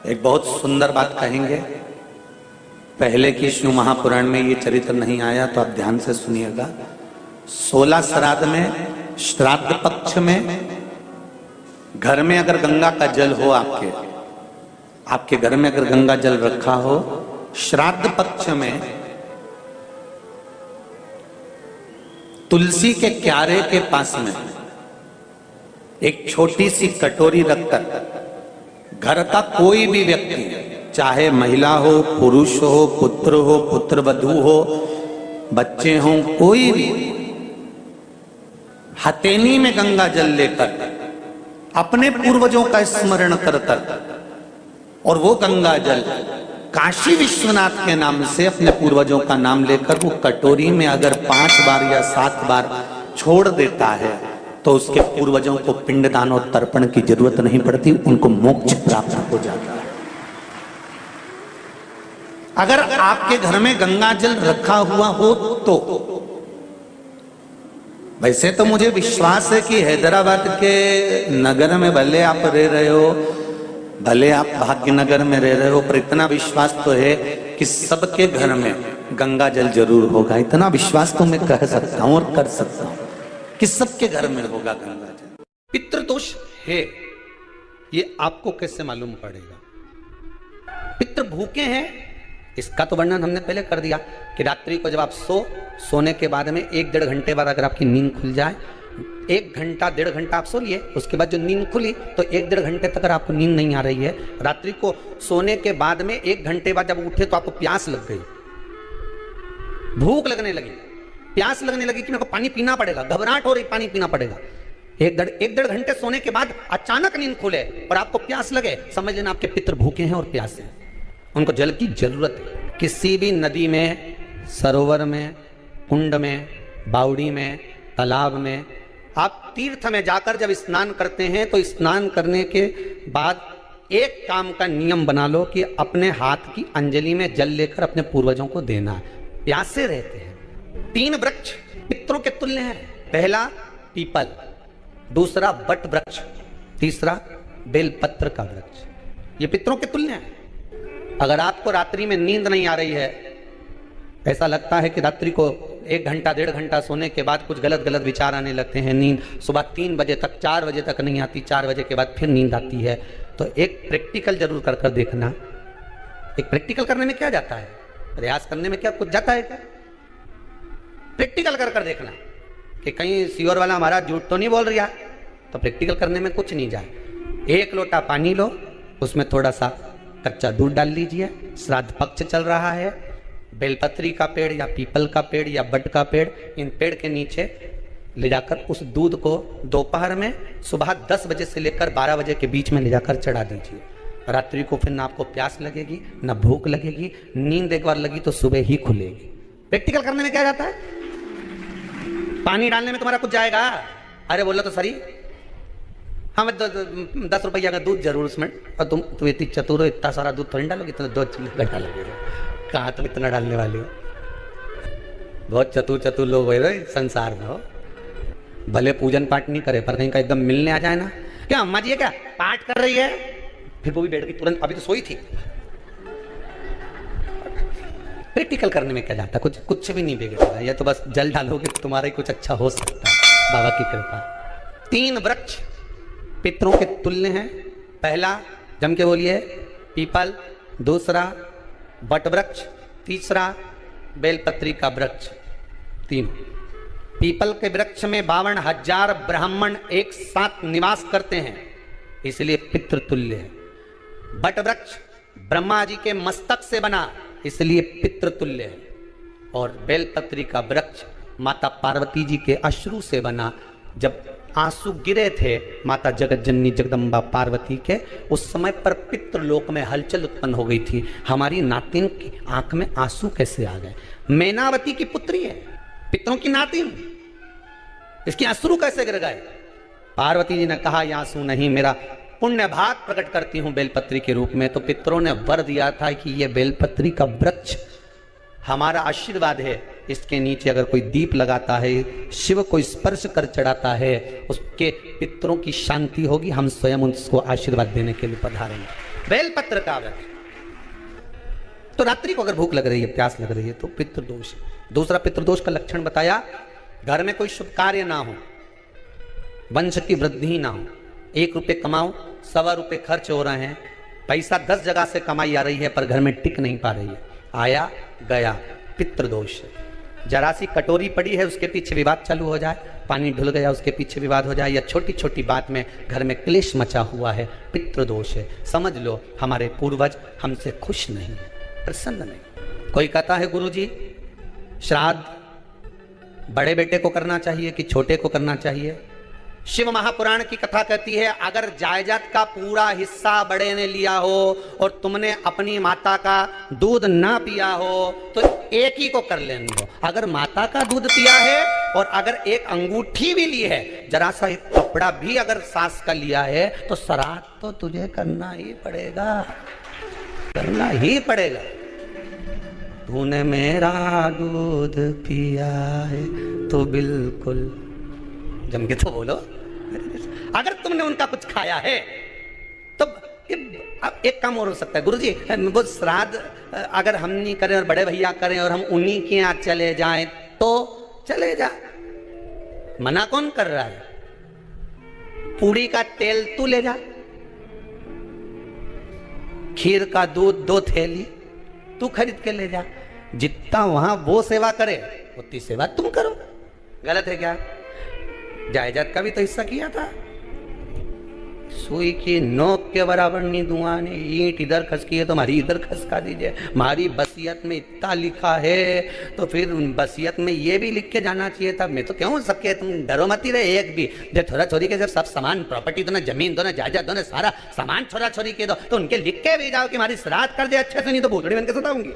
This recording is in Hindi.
एक बहुत सुंदर बात कहेंगे। पहले की शिव महापुराण में ये चरित्र नहीं आया तो आप ध्यान से सुनिएगा। 16 श्राद्ध में, श्राद्ध पक्ष में घर में अगर गंगा का जल हो, आपके घर में अगर गंगा जल रखा हो, श्राद्ध पक्ष में तुलसी के क्यारे के पास में एक छोटी सी कटोरी रखकर घर का कोई भी व्यक्ति, चाहे महिला हो, पुरुष हो, पुत्र वधू हो, बच्चे हों, कोई भी हथेली में गंगा जल लेकर अपने पूर्वजों का स्मरण कर और वो गंगा जल काशी विश्वनाथ के नाम से अपने पूर्वजों का नाम लेकर वो कटोरी में अगर 5 बार या 7 बार छोड़ देता है तो उसके पूर्वजों को पिंडदान और तर्पण की जरूरत नहीं पड़ती, उनको मोक्ष प्राप्त हो जाता है। अगर आपके घर में गंगा जल रखा हुआ हो तो वैसे तो मुझे विश्वास है कि हैदराबाद के नगर में भले आप रह रहे हो, भले आप भाग्यनगर में रह रहे हो, पर इतना विश्वास तो है कि सबके घर में गंगा जल जरूर होगा। इतना विश्वास तो मैं कह सकता हूं और कर सकता हूं कि सबके घर में होगा गंगा जल। पितृदोष है ये आपको कैसे मालूम पड़ेगा? पितृ भूखे हैं इसका तो वर्णन हमने पहले कर दिया कि रात्रि को जब आप सोने के बाद में 1-1.5 घंटे बाद अगर आपकी नींद खुल जाए, 1 घंटा 1.5 घंटा आप सो लिए, उसके बाद जो नींद खुली तो 1-1.5 घंटे तक अगर आपको नींद नहीं आ रही है, रात्रि को सोने के बाद में 1 घंटे बाद जब उठे तो आपको प्यास लग गई, भूख लगने लगी, प्यास लगने लगी कि मेरे को पानी पीना पड़ेगा, घबराहट हो रही, पानी पीना पड़ेगा। 1-1.5 घंटे सोने के बाद अचानक नींद खुले और आपको प्यास लगे, समझ लेना आपके पितृ भूखे हैं और प्यासे हैं, उनको जल की जरूरत है। किसी भी नदी में, सरोवर में, कुंड में, बावड़ी में, तालाब में, आप तीर्थ में जाकर जब स्नान करते हैं तो स्नान करने के बाद एक काम का नियम बना लो कि अपने हाथ की अंजलि में जल लेकर अपने पूर्वजों को देना है। प्यासे रहते हैं। 3 वृक्ष पितरों के तुल्य हैं। पहला पीपल, दूसरा बट वृक्ष, तीसरा बेलपत्र का वृक्ष। ये पितरों के तुल्य हैं। अगर आपको रात्रि में नींद नहीं आ रही है, ऐसा लगता है कि रात्रि को 1 घंटा 1.5 घंटा सोने के बाद कुछ गलत गलत विचार आने लगते हैं, नींद सुबह 3 बजे तक 4 बजे तक नहीं आती, 4 बजे के बाद फिर नींद आती है, तो एक प्रैक्टिकल जरूर कर देखना। एक प्रैक्टिकल करने में क्या जाता है? प्रयास करने में क्या कुछ जाता है क्या? प्रैक्टिकल कर देखना कि कहीं सीवर वाला हमारा झूठ तो नहीं बोल रहा, तो प्रैक्टिकल करने में कुछ नहीं जाए। 1 लोटा पानी लो, उसमें थोड़ा सा कच्चा दूध डाल लीजिए, श्राद्ध पक्ष चल रहा है, बेलपत्री का पेड़ या पीपल का पेड़ या बट का पेड़, इन पेड़ के नीचे ले जाकर उस दूध को दोपहर में सुबह 10 बजे से लेकर 12 बजे के बीच में ले जाकर चढ़ा दीजिए। रात्रि को फिर ना आपको प्यास लगेगी, ना भूख लगेगी, नींद एक बार लगी तो सुबह ही खुलेगी। प्रैक्टिकल करने में क्या जाता है? पानी डालने में तुम्हारा कुछ जाएगा? अरे बोला तो सही, हाँ मैं 10 रुपया का दूध जरूर उसमें, और तुम इतनी चतुर हो, इतना सारा दूध थोड़ी डालोगे, तो 2 घंटा लगेगा। कहाँ तुम इतना डालने वाले हो? बहुत चतुर लोग हो संसार में हो। भले पूजन पाठ नहीं करे पर कहीं का एकदम मिलने आ जाए ना, क्या अम्मा जी है क्या पाठ कर रही है, फिर वो भी बैठ गई तुरंत, अभी तो सोई थी। प्रैक्टिकल करने में क्या जाता? कुछ भी नहीं बिगड़ेगा, या तो बस जल डालोगे तो तुम्हारा ही कुछ अच्छा हो सकता है, बाबा की कृपा। 3 वृक्ष पितरों के तुल्य हैं। पहला जम के बोलिए पीपल, दूसरा बट वृक्ष, तीसरा बेलपत्री का वृक्ष। 3 पीपल के वृक्ष में 52,000 ब्राह्मण एक साथ निवास करते हैं, इसलिए पितृ तुल्य है। बट वृक्ष ब्रह्मा जी के मस्तक से बना, इसलिए पितृ तुल्य है। और बेलपत्री का वृक्ष माता पार्वती जी के अश्रु से बना। जब आंसू गिरे थे माता जगत जननी जगदम्बा पार्वती के, उस समय पर पितृलोक में हलचल उत्पन्न हो गई थी। हमारी नातिन की आंख में आंसू कैसे आ गए? मैनावती की पुत्री है, पितरों की नातिन, इसकी अश्रु कैसे गिर गए? पार्वती जी ने कहा ये आंसू नहीं, मेरा पुण्य भाग प्रकट करती हूं बेलपत्री के रूप में। तो पितरों ने वर दिया था कि ये बेलपत्री का वृक्ष हमारा आशीर्वाद है, इसके नीचे अगर कोई दीप लगाता है, शिव को स्पर्श कर चढ़ाता है, उसके पितरों की शांति होगी, हम स्वयं उसको आशीर्वाद देने के लिए पधारेंगे। बेलपत्र का व्रत। तो रात्रि को अगर भूख लग रही है, प्यास लग रही है, तो पितृदोष है। दूसरा पितृदोष का लक्षण बताया, घर में कोई शुभ कार्य ना हो, वंश की वृद्धि ना हो, 1 रुपये कमाओ, 1.25 रुपये खर्च हो रहे हैं, पैसा 10 जगह से कमाई आ रही है पर घर में टिक नहीं पा रही है, आया गया, पितृदोष है। जरा सी कटोरी पड़ी है उसके पीछे विवाद चालू हो जाए, पानी ढुल गया उसके पीछे विवाद हो जाए, या छोटी छोटी बात में घर में क्लेश मचा हुआ है, पितृदोष है। समझ लो हमारे पूर्वज हमसे खुश नहीं है, प्रसन्न नहीं। कोई कहता है गुरुजी श्राद्ध बड़े बेटे को करना चाहिए कि छोटे को करना चाहिए? शिव महापुराण की कथा कहती है, अगर जायदाद का पूरा हिस्सा बड़े ने लिया हो और तुमने अपनी माता का दूध ना पिया हो तो एक ही को कर लेने दो। अगर माता का दूध पिया है और अगर एक अंगूठी भी ली है, जरा सा एक कपड़ा भी अगर सास का लिया है, तो श्राद्ध तो तुझे करना ही पड़ेगा, करना ही पड़ेगा। तूने मेरा दूध पिया है तो बिल्कुल जम के तो बोलो। अगर तुमने उनका कुछ खाया है तो अब एक काम और हो सकता है, गुरुजी वो श्राद्ध अगर हम नहीं करें और बड़े भैया करें और हम उन्हीं के यहाँ चले जाएं तो चले जा, मना कौन कर रहा है? पूड़ी का तेल तू ले जा, खीर का दूध 2 थैली तू खरीद के ले जा, जितना वहां वो सेवा करे उतनी सेवा तुम करो। गलत है क्या? जायदाद का भी तो हिस्सा किया था। सुई की नोक के बराबर नहीं दूंगा, ने ईंट इधर खसकी है तो हमारी इधर खसका दीजिए। हमारी बसियत में इतना लिखा है तो फिर बसियत में ये भी लिख के जाना चाहिए था। मैं तो क्यों सबके, तुम डरो मत ही रहे एक भी। जब छोरा छोरी के जब सब सामान प्रॉपर्टी दो ना, जमीन दो ना, जायदाद दो ना, सारा सामान छोरा छोरी के दो, तो उनके लिख के भी जाओ कि हमारी श्राद्ध कर दे अच्छे से, नहीं तो भूतड़ी बन के सुताऊंगी।